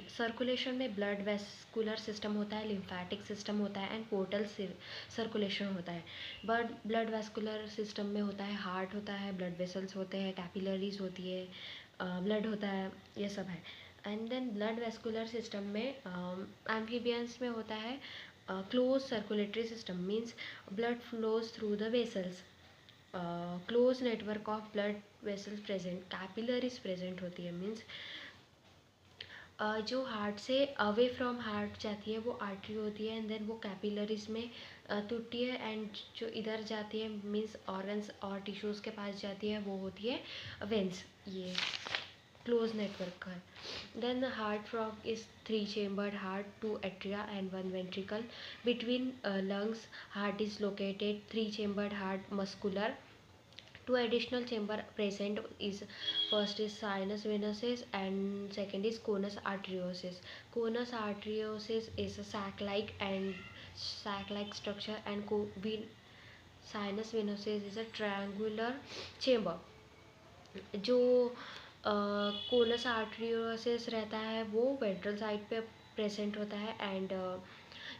Circulation में blood vascular system होता है, लिम्फेटिक सिस्टम होता है एंड पोर्टल सर्कुलेशन होता है। ब्लड वेस्कुलर सिस्टम में होता है, हार्ट होता है, ब्लड वेसल्स होते हैं, कैपिलरीज होती है, ब्लड होता है, ये सब है। And then blood vascular system में एम्फीबियंस में होता है close circulatory system, means blood flows through the vessels, close network of blood vessels present, capillaries present होती है, मीन्स जो हार्ट से अवे फ्रॉम हार्ट जाती है वो आर्टरी होती है, एंड देन वो कैपिलरीज में टूटती है, एंड जो इधर जाती है मीन्स ऑर्गन्स और टिश्यूज़ के पास जाती है वो होती है वेंस। ये क्लोज नेटवर्क है। Then heart frog is 3 chambered heart, 2 atria and 1 ventricle. Between lungs, heart is located. 3 chambered heart muscular. 2 additional chamber present is first is sinus venosus and second is conus arteriosus. Conus arteriosus is a sac-like structure, and sinus venosus is a triangular chamber. जो conus आर्टरियोसिस रहता है वो ventral side पे present होता है, and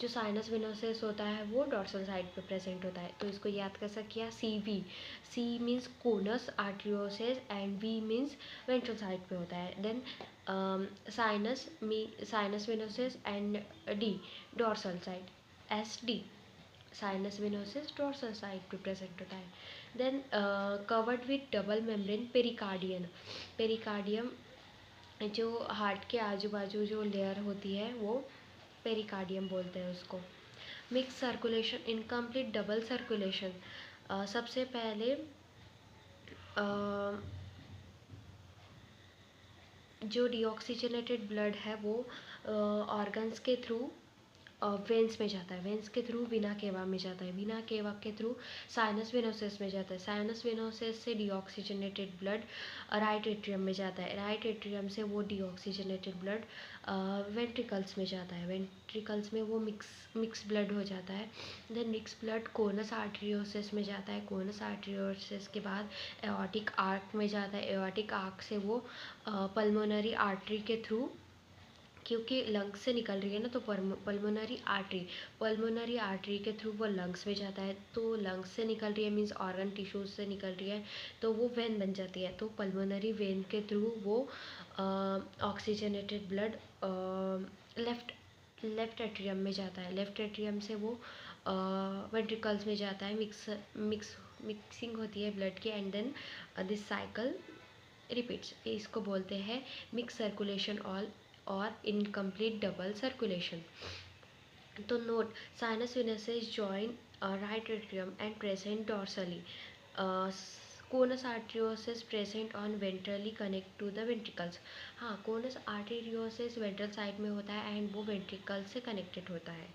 जो sinus venosus होता है वो डॉर्सल साइड पे प्रेजेंट होता है। तो इसको याद कर सकिए CV, C means conus arteriosus and V means ventral side पे होता है। देन sinus venosus and D dorsal side, SD sinus venosus dorsal side पे प्रेजेंट होता है। Then covered with double membrane pericardium, जो हार्ट के आजू बाजू जो लेयर होती है वो पेरिकार्डियम बोलते हैं उसको। Mix circulation, incomplete double circulation, सबसे पहले जो डीऑक्सीजनेटेड ब्लड है वो ऑर्गन्स के थ्रू वेंस में जाता है, वेंस के थ्रू वीना केवा में जाता है, वीना केवा के थ्रू साइनस वेनोसिस में जाता है, साइनस वेनोसिस से डीऑक्सीजनेटेड ब्लड राइट एट्रियम में जाता है, राइट एट्रियम से वो डीऑक्सीजनेटेड ब्लड वेंट्रिकल्स में जाता है, वेंट्रिकल्स में वो मिक्स ब्लड हो जाता है। Then mix blood conus arteriosus में जाता है, कोनस आर्टरियोसिस के बाद एओर्टिक आर्क में जाता है, एओर्टिक आर्क से वो पल्मोनरी आर्टरी के थ्रू, क्योंकि लंग्स से निकल रही है ना, तो पल्मोनरी आर्टरी के थ्रू वो लंग्स में जाता है, तो लंग्स से निकल रही है मीन्स ऑर्गन टिश्यूज से निकल रही है तो वो वेन बन जाती है, तो पल्मोनरी वेन के थ्रू वो ऑक्सीजनेटेड ब्लड लेफ्ट एट्रियम में जाता है, लेफ्ट एट्रियम से वो वेंट्रिकल्स में जाता है, मिक्सिंग होती है ब्लड की, and then this cycle repeats. इसको बोलते हैं मिक्स सर्कुलेशन और इनकम्प्लीट डबल सर्कुलेशन। तो note, sinus venosus join right atrium and present dorsally, conus arteriosus present on ventrally connect to the ventricles. हाँ, कोनस आर्टरियोसिस वेंट्रल साइड में होता है and वो वेंट्रिकल से कनेक्टेड होता है।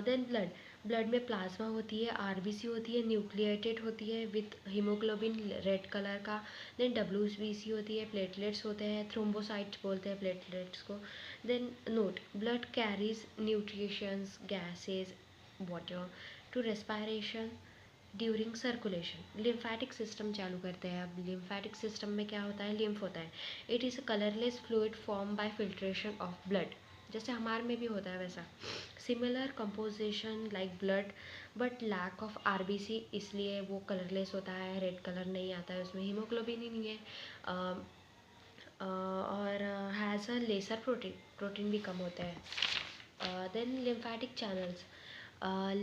देन ब्लड में प्लाज्मा होती है, RBC होती है, न्यूक्लिएटेड होती है विथ हीमोग्लोबिन रेड कलर का। देन WBC होती है, प्लेटलेट्स होते हैं, थ्रोम्बोसाइट्स बोलते हैं प्लेटलेट्स को। Then note, blood carries nutritions gases water to respiration during circulation. Lymphatic system चालू करते हैं। अब लिम्फेटिक सिस्टम में क्या होता है, लिम्फ होता है। It is a colourless fluid form by filtration of blood, जैसे हमारे में भी होता है वैसा। Similar composition like blood but lack of RBC, इसलिए वो कलरलेस होता है, रेड कलर नहीं आता है, उसमें हीमोग्लोबिन ही नहीं है, और हैज़ अ लेसर प्रोटीन भी कम होता है। Then lymphatic channels,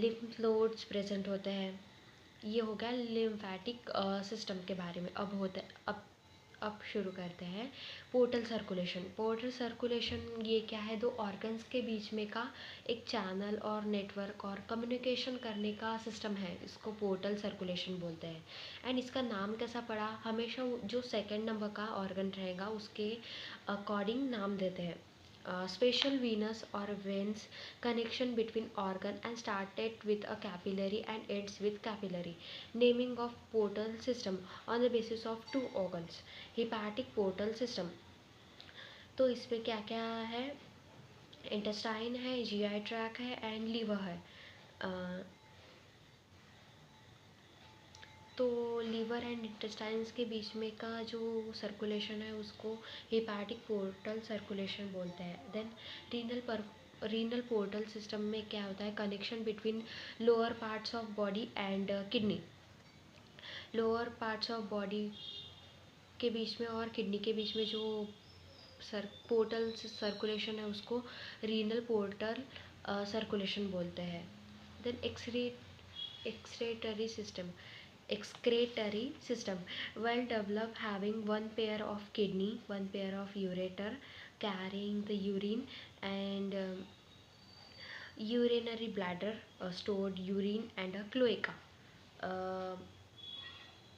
lymph nodes present होते हैं। ये हो गया लिम्फेटिक सिस्टम के बारे में। अब शुरू करते हैं पोर्टल सर्कुलेशन। पोर्टल सर्कुलेशन ये क्या है, दो ऑर्गन्स के बीच में का एक चैनल और नेटवर्क और कम्युनिकेशन करने का सिस्टम है, इसको पोर्टल सर्कुलेशन बोलते हैं। एंड इसका नाम कैसा पड़ा, हमेशा जो सेकंड नंबर का ऑर्गन रहेगा उसके अकॉर्डिंग नाम देते हैं। Special venous or veins connection between organ and started with a capillary and ends with capillary. Naming of portal system on the basis of 2 organs. Hepatic portal system, तो इसमें क्या क्या है, इंटेस्टाइन है, GI ट्रैक है and liver है। तो liver and intestines के बीच में का जो सर्कुलेशन है उसको हेपाटिक पोर्टल सर्कुलेशन बोलते हैं। देन रीनल पोर्टल सिस्टम में क्या होता है, connection between lower parts of body and kidney. Lower parts of body के बीच में और किडनी के बीच में जो पोर्टल सर्कुलेशन है उसको रीनल पोर्टल सर्कुलेशन बोलते हैं। Then excretory system well developed, having one pair of kidney, one pair of ureter carrying the urine, and urinary bladder stored urine, and a cloaca.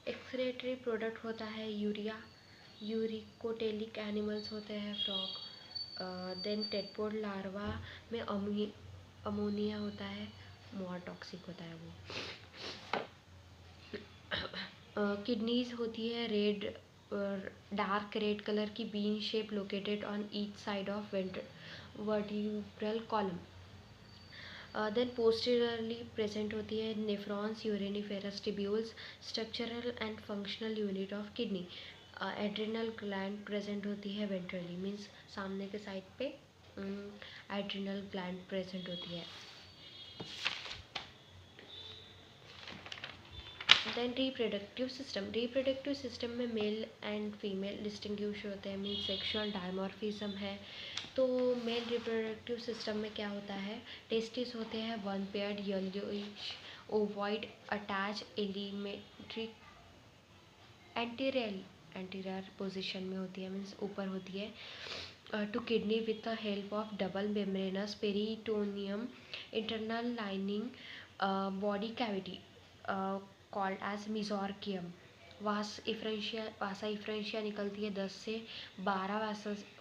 Excretory product होता है urea, uricotelic animals होते हैं frog. Then टेडपोड larva में ammonia होता है, more toxic होता है वो। किडनीज होती है रेड, डार्क रेड कलर की bean shape located on each side of vertebral column. Then posteriorly present होती है nephrons, uriniferous tubules, structural and functional unit of kidney. Adrenal gland present होती है वेंट्रली, मीन्स सामने के side पे adrenal gland present होती है। देन रिप्रोडक्टिव सिस्टम में मेल एंड फीमेल डिस्टिंग्विश होते हैं, मीन्स सेक्सुअल डायमॉर्फिज्म है। तो मेल रिप्रोडक्टिव सिस्टम में क्या होता है, टेस्टिस होते हैं one paired yellowish ovoid attach alimentary anterior position में होती है, मीन्स ऊपर होती है to kidney with the help of double membranous peritoneum internal lining body cavity called as mesorchium. Vasa efferentia निकलती है 10 से 12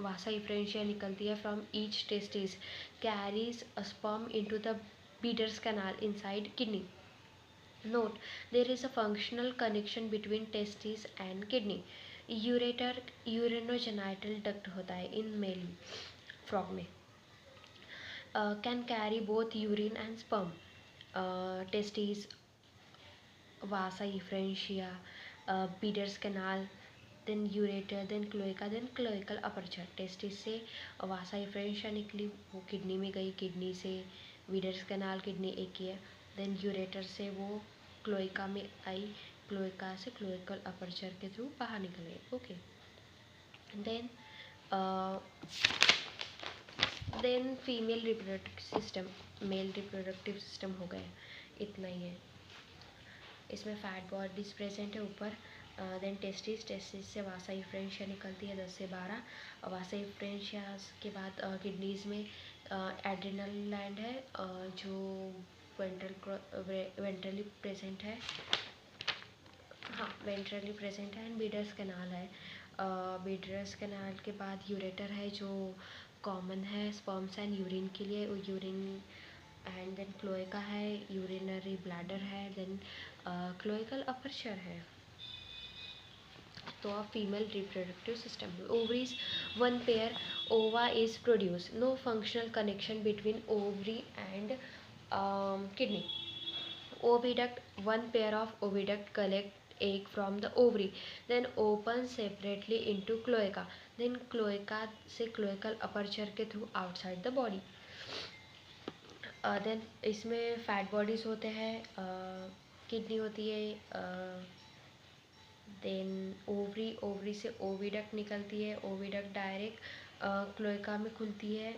वासा इफ्रेंशिया निकलती है from each testis, carries sperm into the Bidder's canal inside kidney. Note, there is a functional connection between testis and kidney. Ureter urinogenital duct होता है in male frog में, can carry both urine and sperm. Testis, vasa efferentia, Bidder's canal, then ureter, then cloaca, then cloacal aperture. Testis से vasa इफ्रेंशिया निकली, वो kidney में गई, kidney से Bidder's canal, kidney एक ही है। देन यूरेटर से वो क्लोएका में आई, क्लोएका से क्लोएकल अपर्चर के थ्रू बाहर निकल गई। Okay, then female reproductive system, male reproductive system हो गए, इतना ही है। इसमें फैट बॉडीज प्रेजेंट है ऊपर। देन टेस्टिस से वासा इफ्रेंशिया निकलती है 10 से 12। वासा इफ्रेंशिया के बाद किडनीज में एड्रिनल ग्लैंड है जो वेंट्रली प्रेजेंट है, हाँ वेंट्रली प्रेजेंट है। एंड बीडर्स कैनाल है। बीडर्स कैनाल के बाद यूरेटर है जो कॉमन है स्पर्म्स एंड यूरिन के लिए, यूरिन। एंड देन क्लोएका है, यूरिनरी ब्लैडर है। देन क्लोएकल अपर्चर है। तो female reproductive system, ovaries one pair ova is produce, no functional connection between ovary and kidney. Oviduct, one pair of oviduct collect egg from the ovary, then open separately into cloaca, then cloaca से cloacal aperture के through outside the body। Then इसमें fat bodies होते हैं, kidney होती है, then ovary से oviduct निकलती है, ओविडक्ट डायरेक्ट क्लोएका में खुलती है,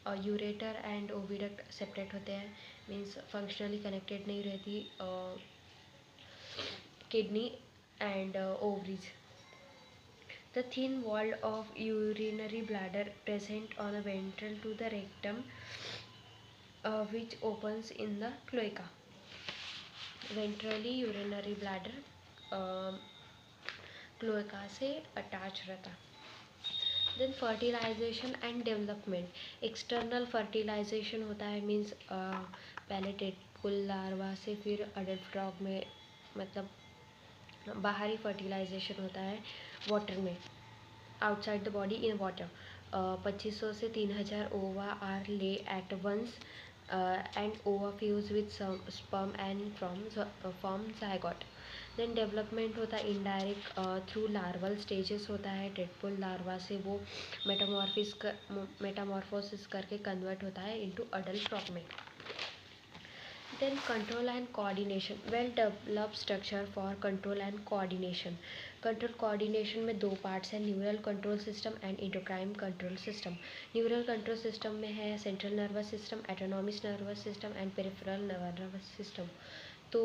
और यूरेटर एंड ओविडक्ट सेपरेट होते हैं, मीन्स फंक्शनली कनेक्टेड नहीं रहती kidney and ovaries. The thin wall of urinary bladder present on the ventral to the rectum which opens in the cloaca। Ventrally urinary bladder cloaca से attach रहता। Then fertilization and development, external fertilization होता है, means पहले tadpole larva से फिर adult frog में, मतलब बाहरी फर्टिलाइजेशन होता है वाटर में, outside the body in water. 2500 से 3000 ova are lay at once and ova fuse with some sperm and form zygote। Then development होता है इनडायरेक्ट थ्रू लार्वल स्टेजेस होता है। टेडपोल लार्वा से वो मेटामॉर्फोसिस करके कन्वर्ट होता है इनटू अडल्ट फ्रॉग में। Then control and coordination, well developed structure for control and coordination. Control coordination में दो पार्ट्स हैं, neural control system and endocrine control system. Neural control system में है central nervous system, autonomic nervous system and peripheral nervous system. तो